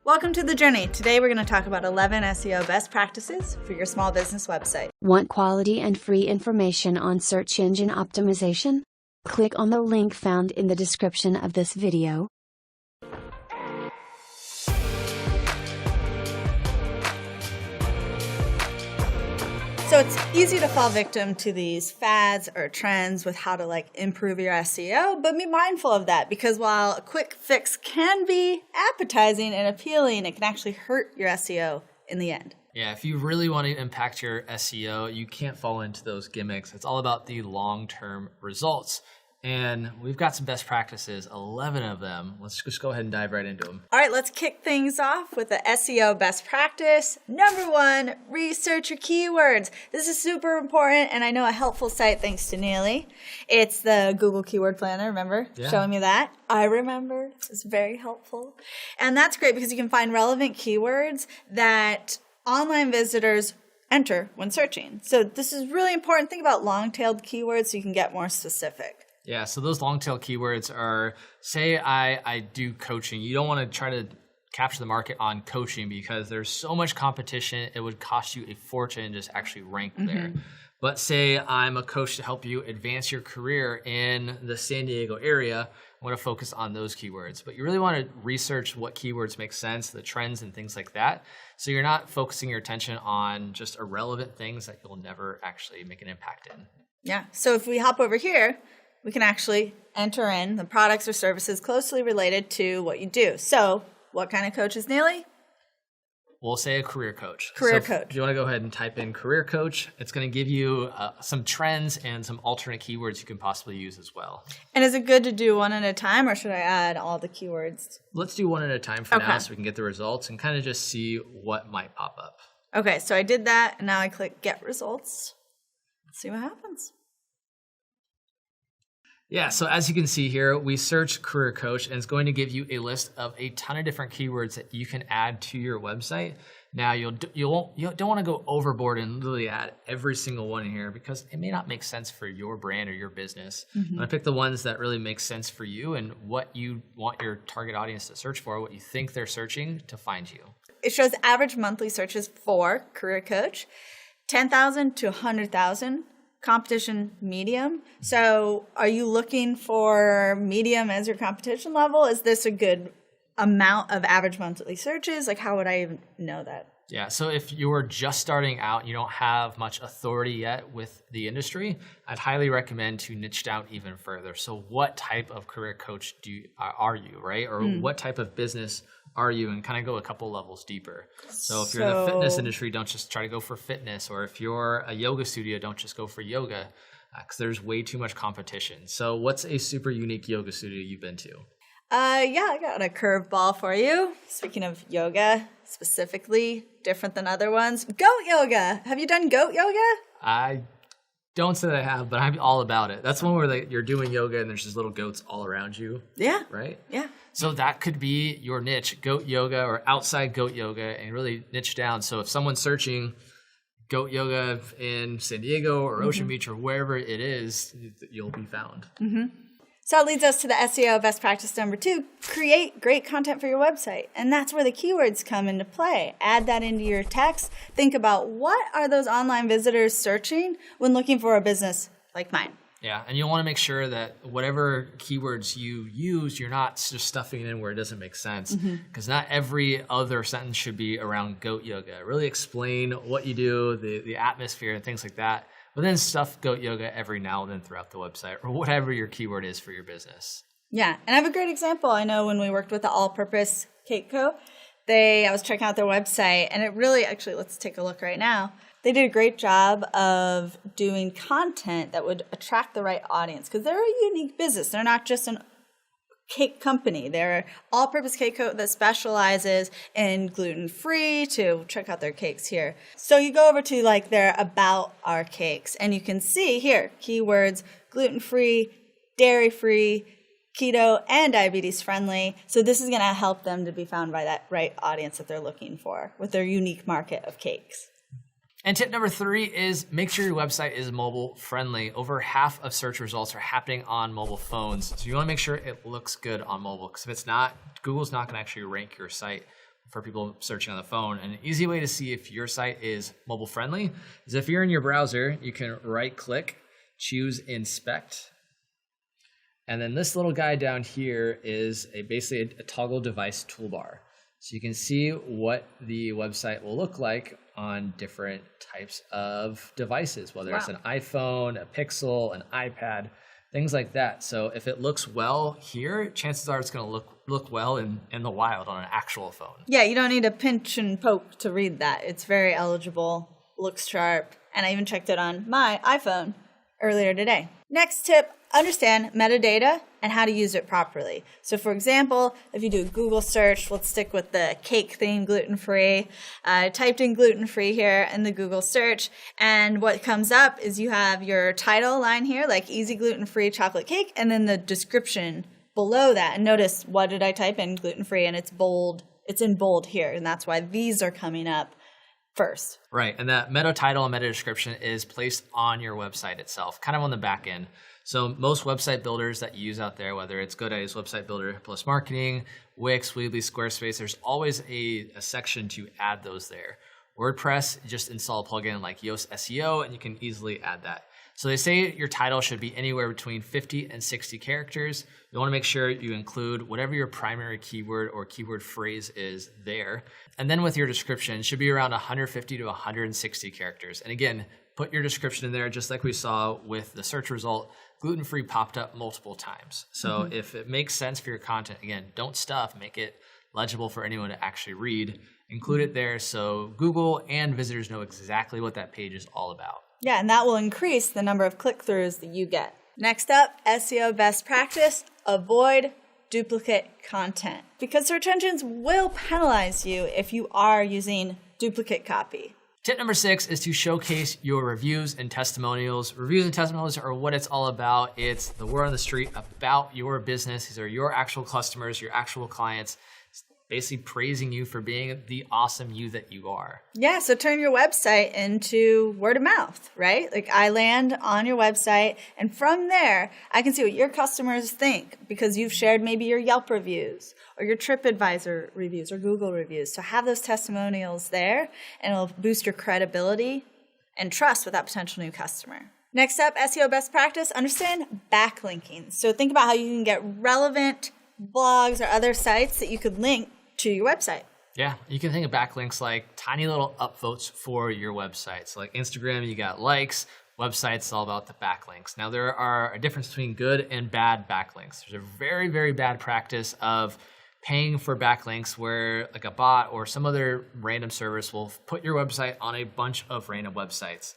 Welcome to The Journey. Today we're going to talk about 11 SEO best practices for your small business website. Want quality and free information on search engine optimization? Click on the link found in the description of this video. So it's easy to fall victim to these fads or trends with how to improve your SEO, but be mindful of that because while a quick fix can be appetizing and appealing, it can actually hurt your SEO in the end. Yeah, if you really want to impact your SEO, you can't fall into those gimmicks. It's all about the long-term results. And we've got some best practices, 11 of them. Let's just go ahead and dive right into them. All right, let's kick things off with the SEO best practice. Number 1, research your keywords. This is super important, and I know a helpful site thanks to Neely. It's the Google Keyword Planner, remember? Yeah. Showing me that. I remember. It's very helpful. And that's great because you can find relevant keywords that online visitors enter when searching. So this is really important. Think about long-tailed keywords so you can get more specific. Yeah, so those long tail keywords are, say I do coaching. You don't want to try to capture the market on coaching because there's so much competition. It would cost you a fortune just actually rank there. But say I'm a coach to help you advance your career in the San Diego area. I want to focus on those keywords. But you really want to research what keywords make sense, the trends and things like that. So you're not focusing your attention on just irrelevant things that you'll never actually make an impact in. Yeah, so if we hop over here, we can actually enter in the products or services closely related to what you do. So what kind of coach is Neely? We'll say a career coach. Career so coach. If you want to go ahead and type in career coach, it's going to give you some trends and some alternate keywords you can possibly use as well. And is it good to do one at a time or should I add all the keywords? Let's do one at a time for now so we can get the results and kind of just see what might pop up. Okay, so I did that and now I click get results. Let's see what happens. Yeah, so as you can see here, we search career coach and it's going to give you a list of a ton of different keywords that you can add to your website. Now you don't want to go overboard and literally add every single one in here because it may not make sense for your brand or your business. I'm gonna pick the ones that really make sense for you and what you want your target audience to search for, what you think they're searching to find you. It shows average monthly searches for career coach, 10,000 to 100,000. Competition medium. So are you looking for medium as your competition level? Is this a good amount of average monthly searches? Like how would I even know that? Yeah, so if you're just starting out, you don't have much authority yet with the industry, I'd highly recommend to niche down even further. So what type of career coach are you, right? Or what type of business are you, and kind of go a couple levels deeper. So if you're in the fitness industry, don't just try to go for fitness. Or if you're a yoga studio, don't just go for yoga because there's way too much competition. So what's a super unique yoga studio you've been to? Yeah, I got a curveball for you. Speaking of yoga, specifically different than other ones. Goat yoga. Have you done goat yoga? I don't say that I have, but I'm all about it. That's one where you're doing yoga and there's just little goats all around you. Yeah. Right? Yeah. So that could be your niche, goat yoga or outside goat yoga, and really niche down. So if someone's searching goat yoga in San Diego or Ocean Beach or wherever it is, you'll be found. So that leads us to the SEO best practice number 2, create great content for your website. And that's where the keywords come into play. Add that into your text. Think about what are those online visitors searching when looking for a business like mine. Yeah, and you'll want to make sure that whatever keywords you use, you're not just stuffing it in where it doesn't make sense. Because not every other sentence should be around goat yoga. Really explain what you do, the atmosphere and things like that. But then stuff goat yoga every now and then throughout the website or whatever your keyword is for your business. Yeah, and I have a great example. I know when we worked with the All-Purpose Cake Co., I was checking out their website, and it really, actually, let's take a look right now. They did a great job of doing content that would attract the right audience because they're a unique business. They're not just an cake company. They're all-purpose cake co that specializes in gluten-free. To check out their cakes here. So you go over to their About Our Cakes, and you can see here keywords: gluten-free, dairy-free, keto, and diabetes-friendly. So this is going to help them to be found by that right audience that they're looking for with their unique market of cakes. And tip number 3 is make sure your website is mobile friendly. Over half of search results are happening on mobile phones. So you want to make sure it looks good on mobile, because if it's not, Google's not going to actually rank your site for people searching on the phone. And an easy way to see if your site is mobile friendly is if you're in your browser, you can right click, choose inspect. And then this little guy down here is basically a toggle device toolbar. So you can see what the website will look like on different types of devices, whether it's an iPhone, a Pixel, an iPad, things like that. So if it looks well here, chances are it's going to look well in the wild on an actual phone. Yeah, you don't need to pinch and poke to read that. It's very eligible, looks sharp, and I even checked it on my iPhone earlier today. Next tip, understand metadata and how to use it properly. So for example, if you do a Google search, let's stick with the cake theme, gluten-free. I typed in gluten-free here in the Google search, and what comes up is you have your title line here, like easy gluten-free chocolate cake, and then the description below that. And notice, what did I type in? Gluten-free, and it's bold. It's in bold here, and that's why these are coming up first. Right, and that meta title and meta description is placed on your website itself, kind of on the back end. So most website builders that you use out there, whether it's GoDaddy's Website Builder plus Marketing, Wix, Weebly, Squarespace, there's always a section to add those there. WordPress, just install a plugin like Yoast SEO and you can easily add that. So they say your title should be anywhere between 50 and 60 characters. You want to make sure you include whatever your primary keyword or keyword phrase is there. And then with your description, it should be around 150 to 160 characters. And again, put your description in there just like we saw with the search result. Gluten-free popped up multiple times. So if it makes sense for your content, again, don't stuff, make it legible for anyone to actually read. Include it there so Google and visitors know exactly what that page is all about. Yeah, and that will increase the number of click-throughs that you get. Next up, SEO best practice, avoid duplicate content. Because search engines will penalize you if you are using duplicate copy. Tip number 6 is to showcase your reviews and testimonials. Reviews and testimonials are what it's all about. It's the word on the street about your business. These are your actual customers, your actual clients, basically praising you for being the awesome you that you are. Yeah, so turn your website into word of mouth, right? Like I land on your website and from there, I can see what your customers think because you've shared maybe your Yelp reviews or your TripAdvisor reviews or Google reviews. So have those testimonials there and it'll boost your credibility and trust with that potential new customer. Next up, SEO best practice, understand backlinking. So think about how you can get relevant blogs or other sites that you could link to your website. Yeah, you can think of backlinks like tiny little upvotes for your website. So like Instagram, you got likes, websites, all about the backlinks. Now there are a difference between good and bad backlinks. There's a very, very bad practice of paying for backlinks where like a bot or some other random service will put your website on a bunch of random websites.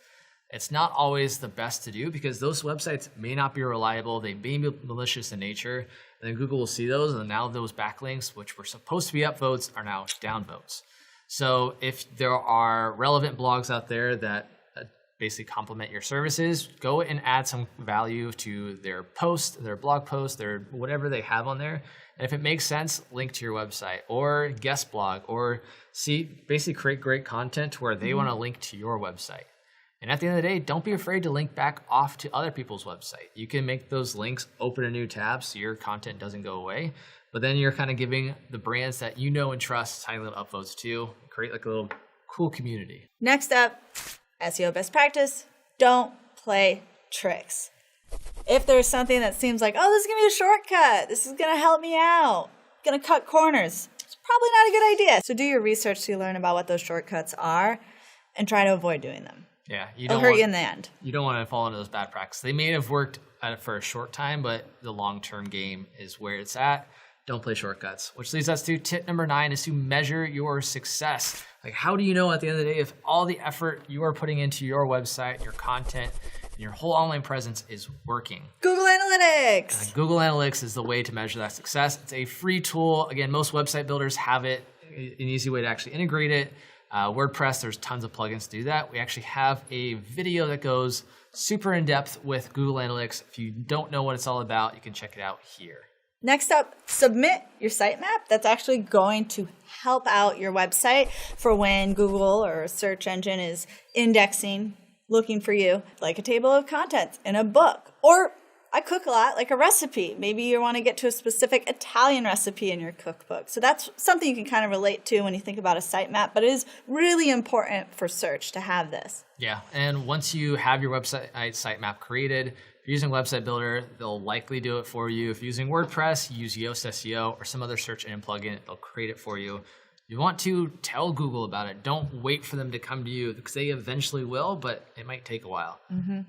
It's not always the best to do because those websites may not be reliable. They may be malicious in nature. And then Google will see those, and now those backlinks, which were supposed to be upvotes, are now downvotes. So if there are relevant blogs out there that basically complement your services, go and add some value to their post, their blog post, their whatever they have on there. And if it makes sense, link to your website or guest blog or basically create great content to where they want to link to your website. And at the end of the day, don't be afraid to link back off to other people's website. You can make those links open a new tab so your content doesn't go away. But then you're kind of giving the brands that you know and trust tiny little upvotes to, create like a little cool community. Next up, SEO best practice, don't play tricks. If there's something that seems like, oh, this is going to be a shortcut, this is going to help me out, going to cut corners, it's probably not a good idea. So do your research to learn about what those shortcuts are and try to avoid doing them. Yeah, it'll hurt you in the end. You don't want to fall into those bad practices. They may have worked at it for a short time, but the long-term game is where it's at. Don't play shortcuts, which leads us to tip number 9 is to measure your success. Like, how do you know at the end of the day if all the effort you are putting into your website, your content, and your whole online presence is working? Google Analytics. Google Analytics is the way to measure that success. It's a free tool. Again, most website builders have it, an easy way to actually integrate it. WordPress, there's tons of plugins to do that. We actually have a video that goes super in depth with Google Analytics. If you don't know what it's all about, you can check it out here. Next up, submit your sitemap. That's actually going to help out your website for when Google or a search engine is indexing, looking for you, like a table of contents in a book, or I cook a lot, like a recipe. Maybe you want to get to a specific Italian recipe in your cookbook. So that's something you can kind of relate to when you think about a sitemap, but it is really important for search to have this. Yeah, and once you have your website sitemap created, if you're using Website Builder, they'll likely do it for you. If you're using WordPress, use Yoast SEO or some other search engine plugin, they'll create it for you. You want to tell Google about it. Don't wait for them to come to you because they eventually will, but it might take a while.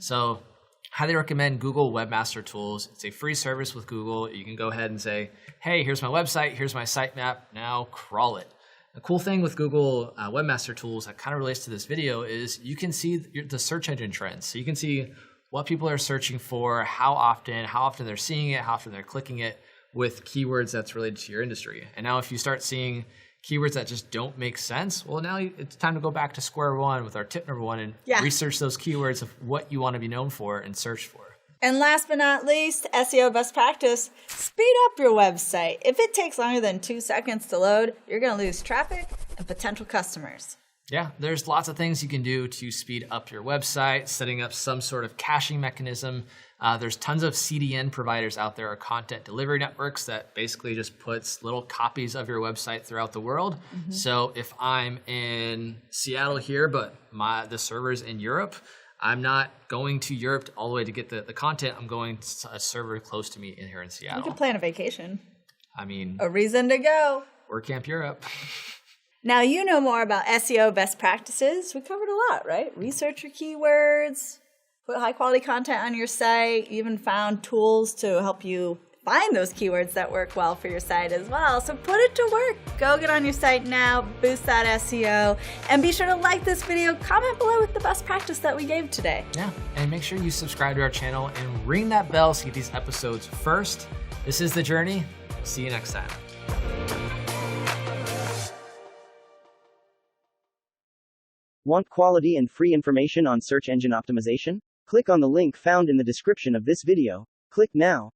So highly recommend Google Webmaster Tools. It's a free service with Google. You can go ahead and say, hey, here's my website, here's my sitemap, now crawl it. The cool thing with Google Webmaster Tools that kind of relates to this video is you can see the search engine trends. So you can see what people are searching for, how often they're seeing it, how often they're clicking it with keywords that's related to your industry. And now if you start seeing keywords that just don't make sense, well, now it's time to go back to square one with our tip number one and research those keywords of what you want to be known for and search for. And last but not least, SEO best practice, speed up your website. If it takes longer than 2 seconds to load, you're going to lose traffic and potential customers. Yeah, there's lots of things you can do to speed up your website, setting up some sort of caching mechanism. There's tons of CDN providers out there, or content delivery networks, that basically just puts little copies of your website throughout the world. So if I'm in Seattle here, but the server's in Europe, I'm not going to Europe all the way to get the content. I'm going to a server close to me here in Seattle. You can plan a vacation. I mean, a reason to go. WordCamp Europe. Now you know more about SEO best practices. We covered a lot, right? Research your keywords, put high quality content on your site, even found tools to help you find those keywords that work well for your site as well. So put it to work. Go get on your site now, boost that SEO, and be sure to like this video, comment below with the best practice that we gave today. Yeah, and make sure you subscribe to our channel and ring that bell so you get these episodes first. This is The Journey. See you next time. Want quality and free information on search engine optimization? Click on the link found in the description of this video. Click now.